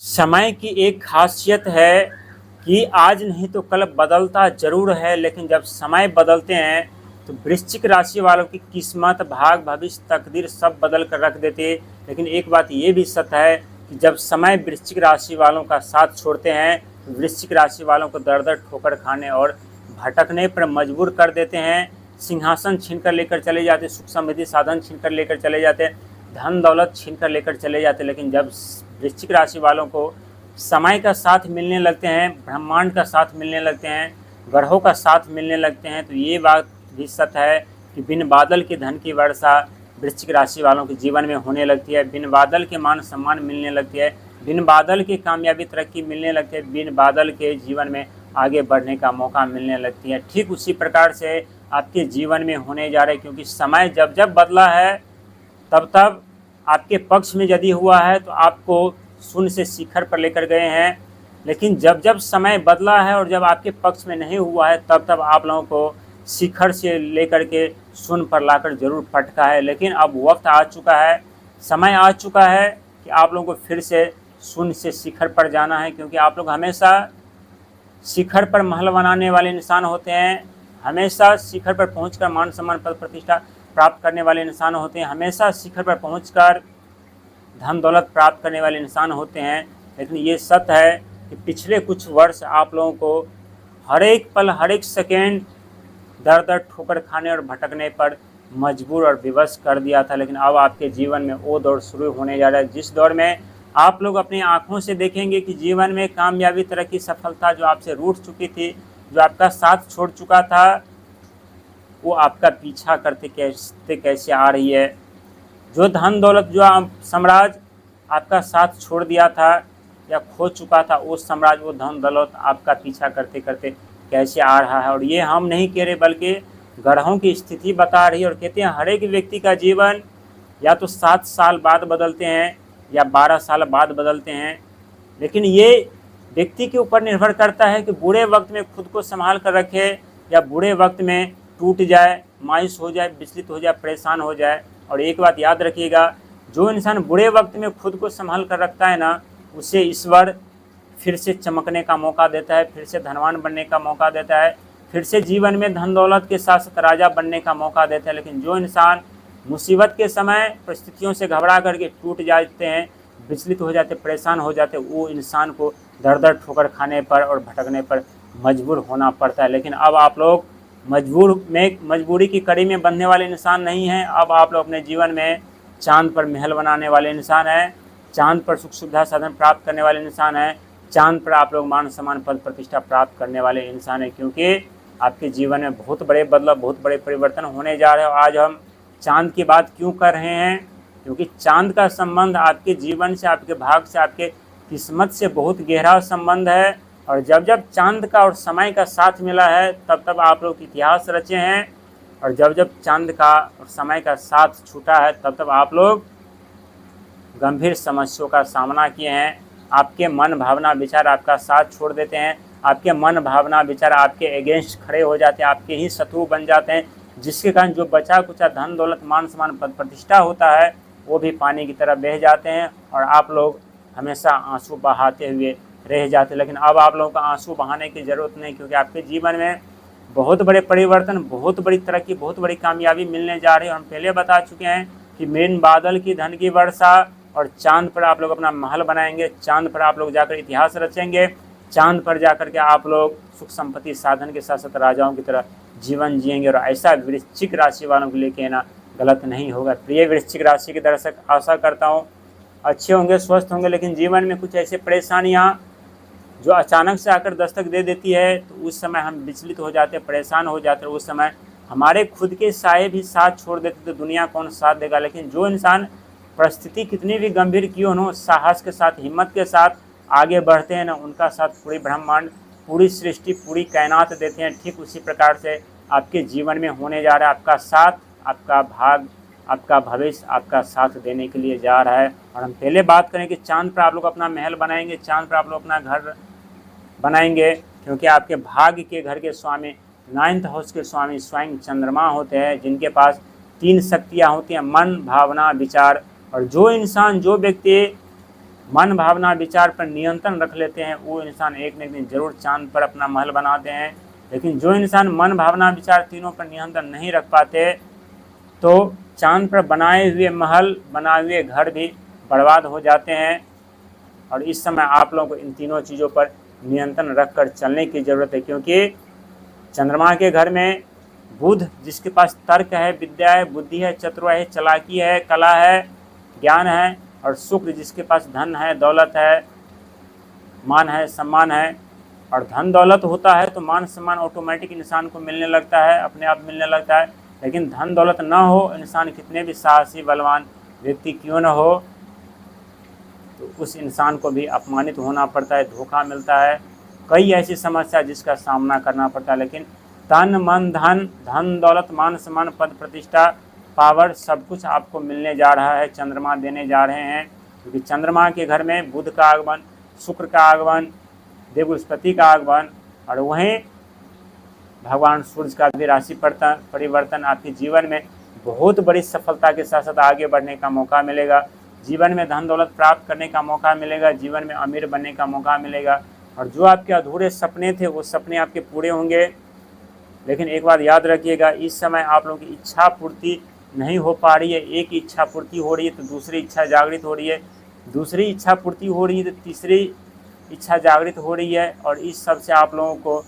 समय की एक खासियत है कि आज नहीं तो कल बदलता ज़रूर है, लेकिन जब समय बदलते हैं तो वृश्चिक राशि वालों की किस्मत, भाग, भविष्य, तकदीर सब बदल कर रख देते। लेकिन एक बात ये भी सत्य है कि जब समय वृश्चिक राशि वालों का साथ छोड़ते हैं तो वृश्चिक राशि वालों को दर दर ठोकर खाने और भटकने पर मजबूर कर देते हैं। सिंहासन छीन कर लेकर चले जाते, सुख समृद्धि साधन छीन कर लेकर चले जाते, धन दौलत छीन कर लेकर चले जाते। लेकिन जब वृश्चिक राशि वालों को समय का साथ मिलने लगते हैं, ब्रह्मांड का साथ मिलने लगते हैं, ग्रहों का साथ मिलने लगते हैं, तो ये बात भी सत्य है कि बिन बादल के धन की वर्षा वृश्चिक राशि वालों के जीवन में होने लगती है। बिन बादल के मान सम्मान मिलने लगती है, बिन बादल की कामयाबी तरक्की मिलने लगती है, बिन बादल के जीवन में आगे बढ़ने का मौका मिलने लगती है। ठीक उसी प्रकार से आपके जीवन में होने जा रहे हैं, क्योंकि समय जब जब बदला है तब तब आपके पक्ष में यदि हुआ है तो आपको शून्य से शिखर पर लेकर गए हैं। लेकिन जब जब समय बदला है और जब आपके पक्ष में नहीं हुआ है तब तब आप लोगों को शिखर से लेकर के शून्य पर लाकर जरूर पटका है। लेकिन अब वक्त आ चुका है, समय आ चुका है कि आप लोगों को फिर से शून्य से शिखर पर जाना है, क्योंकि आप लोग हमेशा शिखर पर महल बनाने वाले इंसान होते हैं, हमेशा शिखर पर पहुंचकर मान सम्मान पद प्रतिष्ठा प्राप्त करने वाले इंसान होते हैं, हमेशा शिखर पर पहुंचकर धन दौलत प्राप्त करने वाले इंसान होते हैं। लेकिन ये सत्य है कि पिछले कुछ वर्ष आप लोगों को हर एक पल, हर एक सेकेंड दर दर ठोकर खाने और भटकने पर मजबूर और विवश कर दिया था। लेकिन अब आपके जीवन में वो दौर शुरू होने जा रहा है, जिस दौर में आप लोग अपनी आंखों से देखेंगे कि जीवन में कामयाबी, तरक्की, सफलता जो आपसे रूठ चुकी थी, जो आपका साथ छोड़ चुका था, वो आपका पीछा करते कैसे आ रही है। जो धन दौलत, जो साम्राज्य आपका साथ छोड़ दिया था या खो चुका था, वो साम्राज्य, वो धन दौलत आपका पीछा करते करते कैसे आ रहा है। और ये हम नहीं कह रहे, बल्कि ग्रहों की स्थिति बता रही है। और कहते हैं हर एक व्यक्ति का जीवन या तो 7 साल बाद बदलते हैं या 12 साल बाद बदलते हैं। लेकिन ये व्यक्ति के ऊपर निर्भर करता है कि बुरे वक्त में खुद को संभाल कर रखे या बुरे वक्त में टूट जाए, मायूस हो जाए, विचलित हो जाए, परेशान हो जाए। और एक बात याद रखिएगा, जो इंसान बुरे वक्त में खुद को संभाल कर रखता है ना, उसे ईश्वर फिर से चमकने का मौका देता है, फिर से धनवान बनने का मौका देता है, फिर से जीवन में धन दौलत के साथ साथ राजा बनने का मौका देता है। लेकिन जो इंसान मुसीबत के समय परिस्थितियों से घबरा करके टूट जाते हैं, विचलित हो जाते, परेशान हो जाते, वो इंसान को दर दर ठोकर खाने पर और भटकने पर मजबूर होना पड़ता है। लेकिन अब आप लोग मजबूरी की कड़ी में बंधने वाले इंसान नहीं हैं। अब आप लोग अपने जीवन में चांद पर महल बनाने वाले इंसान हैं, चांद पर सुख सुविधा साधन प्राप्त करने वाले इंसान हैं, चांद पर आप लोग मान सम्मान पद प्रतिष्ठा प्राप्त करने वाले इंसान हैं। क्योंकि आपके जीवन में बहुत बड़े बदलाव, बहुत बड़े परिवर्तन होने जा रहे हैं। आज हम चांद की बात क्यों कर रहे हैं? क्योंकि चांद का संबंध आपके जीवन से, आपके भाग से, आपके किस्मत से बहुत गहरा संबंध है। और जब जब चांद का और समय का साथ मिला है तब तब आप लोग इतिहास रचे हैं। और जब जब चांद का और समय का साथ छूटा है तब तब आप लोग गंभीर समस्याओं का सामना किए हैं। आपके मन भावना विचार आपका साथ छोड़ देते हैं, आपके मन भावना विचार आपके अगेंस्ट खड़े हो जाते हैं, आपके ही शत्रु बन जाते हैं, जिसके कारण जो बचा कुचा धन दौलत मान सम्मान पद प्रतिष्ठा होता है वो भी पानी की तरह बह जाते हैं और आप लोग हमेशा आंसू बहाते हुए रह जाते। लेकिन अब आप लोगों को आंसू बहाने की ज़रूरत नहीं, क्योंकि आपके जीवन में बहुत बड़े परिवर्तन, बहुत बड़ी तरक्की, बहुत बड़ी कामयाबी मिलने जा रही है। हम पहले बता चुके हैं कि मेन बादल की धन की वर्षा और चांद पर आप लोग अपना महल बनाएंगे, चांद पर आप लोग जाकर इतिहास रचेंगे, चांद पर जाकर के आप लोग सुख संपत्ति साधन के साथ साथ राजाओं की तरह जीवन जिएंगे। और ऐसा वृश्चिक राशि वालों को लेके ना गलत नहीं होगा। प्रिय वृश्चिक राशि के दर्शक, आशा करता हूँ अच्छे होंगे, स्वस्थ होंगे। लेकिन जीवन में कुछ ऐसे परेशानियाँ जो अचानक से आकर दस्तक दे देती है तो उस समय हम विचलित हो जाते, परेशान हो जाते। उस समय हमारे खुद के साये भी साथ छोड़ देते तो दुनिया कौन साथ देगा। लेकिन जो इंसान परिस्थिति कितनी भी गंभीर क्यों हो, साहस के साथ, हिम्मत के साथ आगे बढ़ते हैं ना, उनका साथ पूरी ब्रह्मांड, पूरी सृष्टि, पूरी कायनात देते हैं। ठीक उसी प्रकार से आपके जीवन में होने जा रहा है। आपका साथ, आपका भाग, आपका भविष्य आपका साथ देने के लिए जा रहा है। और हम पहले बात करें कि चांद पर आप लोग अपना महल बनाएंगे, चांद पर आप लोग अपना घर बनाएंगे, क्योंकि आपके भाग्य के घर के स्वामी, 9th हाउस के स्वामी स्वयं चंद्रमा होते हैं, जिनके पास 3 शक्तियाँ होती हैं, मन, भावना, विचार। और जो इंसान, जो व्यक्ति मन भावना विचार पर नियंत्रण रख लेते हैं वो इंसान एक न एक दिन जरूर चांद पर अपना महल बनाते हैं। लेकिन जो इंसान मन भावना विचार तीनों पर नियंत्रण नहीं रख पाते तो चांद पर बनाए हुए महल बनाए हुए घर भी बर्बाद हो जाते हैं। और इस समय आप लोगों को इन तीनों चीज़ों पर नियंत्रण रखकर चलने की ज़रूरत है, क्योंकि चंद्रमा के घर में बुध जिसके पास तर्क है, विद्या है, बुद्धि है, चतुराई है, चालाकी है, कला है, ज्ञान है, और शुक्र जिसके पास धन है, दौलत है, मान है, सम्मान है। और धन दौलत होता है तो मान सम्मान ऑटोमेटिक इंसान को मिलने लगता है, अपने आप मिलने लगता है। लेकिन धन दौलत ना हो, इंसान कितने भी साहसी बलवान व्यक्ति क्यों न हो, तो उस इंसान को भी अपमानित होना पड़ता है, धोखा मिलता है, कई ऐसी समस्या जिसका सामना करना पड़ता है। लेकिन तन मन धन, धन दौलत, मान सम्मान, पद प्रतिष्ठा, पावर, सब कुछ आपको मिलने जा रहा है, चंद्रमा देने जा रहे हैं। क्योंकि चंद्रमा के घर में बुध का आगमन, शुक्र का आगमन, देवबृहस्पति का आगमन, और वहीं भगवान सूर्य का भी राशि परिवर्तन आपके जीवन में बहुत बड़ी सफलता के साथ साथ आगे बढ़ने का मौका मिलेगा, जीवन में धन दौलत प्राप्त करने का मौका मिलेगा, जीवन में अमीर बनने का मौका मिलेगा। और जो आपके अधूरे सपने थे वो सपने आपके पूरे होंगे। लेकिन एक बात याद रखिएगा, इस समय आप लोगों की इच्छा पूर्ति नहीं हो पा रही है। एक इच्छा पूर्ति हो रही है तो दूसरी इच्छा जागृत हो रही है, दूसरी इच्छा पूर्ति हो रही है तो तीसरी इच्छा जागृत हो रही है। और इस सब से आप लोगों को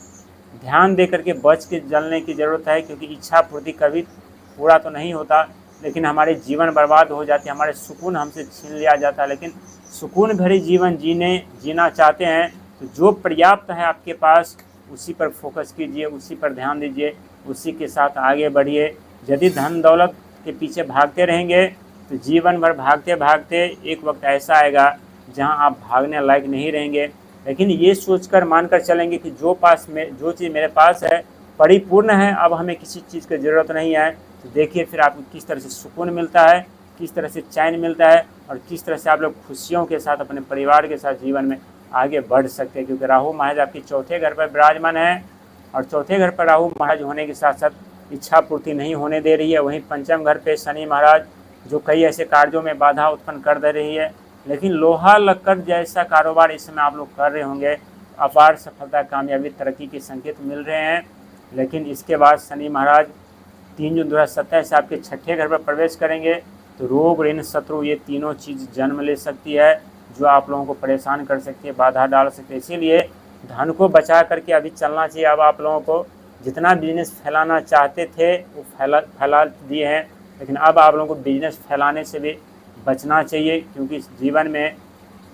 ध्यान दे करके बच के जलने की ज़रूरत है, क्योंकि इच्छा पूर्ति कभी पूरा तो नहीं होता, लेकिन हमारे जीवन बर्बाद हो जाते हैं, हमारे सुकून हमसे छीन लिया जाता है। लेकिन सुकून भरी जीवन जीना चाहते हैं तो जो पर्याप्त है आपके पास उसी पर फोकस कीजिए, उसी पर ध्यान दीजिए, उसी के साथ आगे बढ़िए। यदि धन दौलत के पीछे भागते रहेंगे तो जीवन भर भागते भागते एक वक्त ऐसा आएगा जहां आप भागने लायक नहीं रहेंगे। लेकिन ये सोचकर मानकर चलेंगे कि जो चीज़ मेरे पास है परिपूर्ण है, अब हमें किसी चीज़ की ज़रूरत नहीं है, तो देखिए फिर आपको किस तरह से सुकून मिलता है, किस तरह से चैन मिलता है, और किस तरह से आप लोग खुशियों के साथ अपने परिवार के साथ जीवन में आगे बढ़ सकते हैं। क्योंकि राहु महाराज आपके चौथे घर पर विराजमान है, और चौथे घर पर राहु महाराज होने के साथ साथ इच्छा पूर्ति नहीं होने दे रही है। वहीं पंचम घर पे शनि महाराज जो कई ऐसे कार्यों में बाधा उत्पन्न कर दे रही है। लेकिन लोहा लक्कड़ जैसा कारोबार इस समय आप लोग कर रहे होंगे, अपार सफलता, कामयाबी, तरक्की के संकेत मिल रहे हैं। लेकिन इसके बाद शनि महाराज 3 जून 2027 से आपके छठे घर पर प्रवेश करेंगे, तो रोग, ऋण, शत्रु, ये तीनों चीज़ जन्म ले सकती है जो आप लोगों को परेशान कर सकती है, बाधा डाल सकती है। इसीलिए धन को बचा करके अभी चलना चाहिए। अब आप लोगों को जितना बिजनेस फैलाना चाहते थे वो फैला दिए हैं, लेकिन अब आप लोगों को बिजनेस फैलाने से भी बचना चाहिए, क्योंकि जीवन में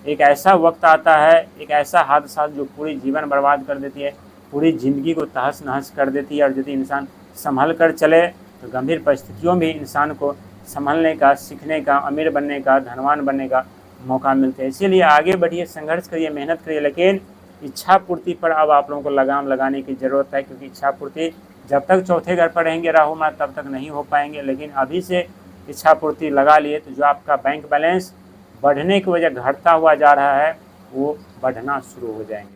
एक ऐसा वक्त आता है, एक ऐसा हादसा जो पूरी जीवन बर्बाद कर देती है, पूरी ज़िंदगी को तहस नहस कर देती है। और यदि इंसान संभल कर चले तो गंभीर परिस्थितियों में इंसान को संभलने का, सीखने का, अमीर बनने का, धनवान बनने का मौका मिलता है। इसीलिए आगे बढ़िए, संघर्ष करिए, मेहनत करिए, लेकिन इच्छा पूर्ति पर अब आप लोगों को लगाम लगाने की ज़रूरत है। क्योंकि इच्छा पूर्ति जब तक चौथे घर पर रहेंगे राहु महाराज तब तक नहीं हो पाएंगे। लेकिन अभी से इच्छा पूर्ति लगा लिए तो जो आपका बैंक बैलेंस बढ़ने की वजह घटता हुआ जा रहा है वो बढ़ना शुरू हो जाएंगे।